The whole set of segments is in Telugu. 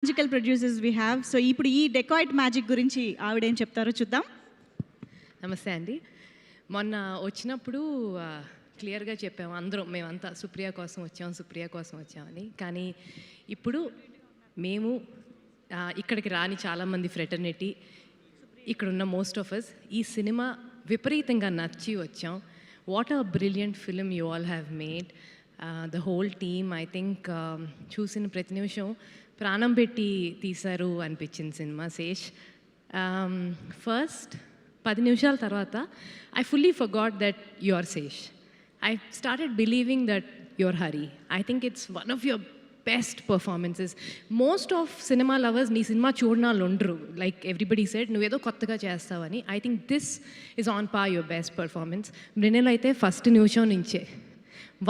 Magical producers we have. So ఇప్పుడు ఈ డెకాయిట్ మ్యాజిక్ గురించి ఆవిడేం చెప్తారో చూద్దాం. నమస్తే అండి. మొన్న వచ్చినప్పుడు క్లియర్గా చెప్పాము అందరం, మేమంతా సుప్రియ కోసం వచ్చాం, సుప్రియ కోసం వచ్చామని. కానీ ఇప్పుడు మేము ఇక్కడికి రాని చాలామంది ఫ్రెటర్నిటీ, ఇక్కడున్న మోస్ట్ ఆఫ్ అస్ ఈ సినిమా విపరీతంగా నచ్చి వచ్చాం. What a brilliant film you all have made. The whole team I think చూసిన ప్రతి నిమిషం ప్రాణం పెట్టి తీశారు అనిపించింది సినిమా. శేష్ ఫస్ట్ 10 నిమిషాల తర్వాత I fully forgot that you are Sesh. I started believing that your Hari. I think it's one of your best performances. Most of cinema lovers నీ సినిమా చూడనాళ్ళు ఉండరు. లైక్ ఎవ్రీబడి సెడ్ నువ్వేదో కొత్తగా చేస్తావని. I think this is on పా యువర్ బెస్ట్ పర్ఫార్మెన్స్. మృణల్ అయితే ఫస్ట్ నిమిషం నుంచే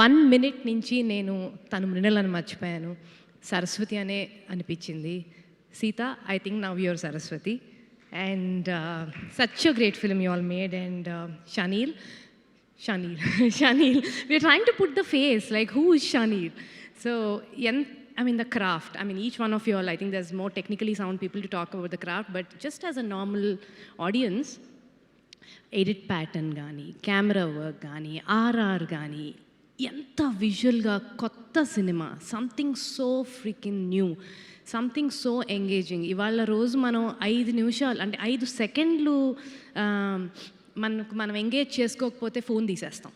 1 minute నుంచి నేను తను మృణల్ అని మర్చిపోయాను, సరస్వతి అనే అనిపించింది. Sita, I think now your Saraswati. And such a great film you all made. And Shaneel, we're trying to put the face, like who is Shaneel? So, I mean the craft, I mean each one of you all, I think there's more technically sound people to talk about the craft, but just as a normal audience, edit pattern కానీ, కెమెరా వర్క్ కానీ, ఆర్ఆర్ కానీ, ఎంత విజువల్గా కొత్త cinema, something so freaking new, something so engaging. ఇవాళ రోజు మనం 5 నిమిషాలు అంటే 5 సెకండ్లు మనం ఎంగేజ్ చేసుకోకపోతే ఫోన్ తీసేస్తాం.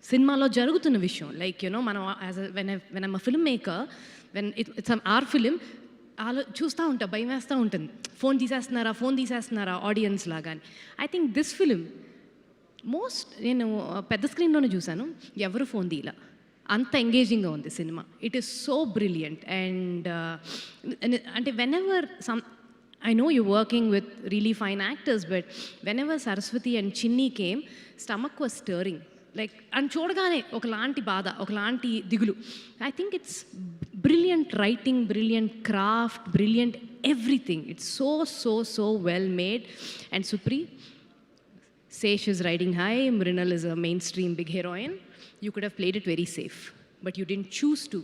సినిమాలో జరుగుతున్న విషయం, లైక్ యూనో మనం as when I'm a film maker, when it's our film చూస్తూ ఉంటా, భయం వేస్తూ ఉంటుంది, ఫోన్ తీసేస్తున్నారా ఆడియన్స్ లాగా అని. ఐ థింక్ దిస్ ఫిలిం నేను పెద్ద స్క్రీన్లోనే చూశాను, ఎవరు ఫోన్ తీయలా, అంత ఎంగేజింగ్గా ఉంది cinema. It is so brilliant. And అంటే whenever I know you're working with really fine actors, but whenever Saraswati and Chinni came, stomach was stirring. Like, and చూడగానే ఒకలాంటి బాధ, ఒకలాంటి దిగులు. I think it's brilliant writing, brilliant craft, brilliant everything. It's so well made. And Supri, Sesh is riding high, Mrinal is a mainstream big heroine. You could have played it very safe, but you didn't choose to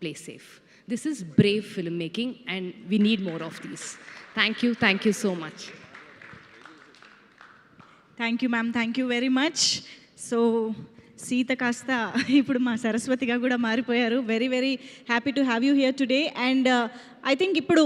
play safe. This is brave filmmaking and we need more of these. Thank you so much. Thank you ma'am, thank you very much. So Sita కాస్త ఇప్పుడు మా సరస్వతిగా కూడా మారిపోయారు. Very happy to have you here today. And I think ఇప్పుడు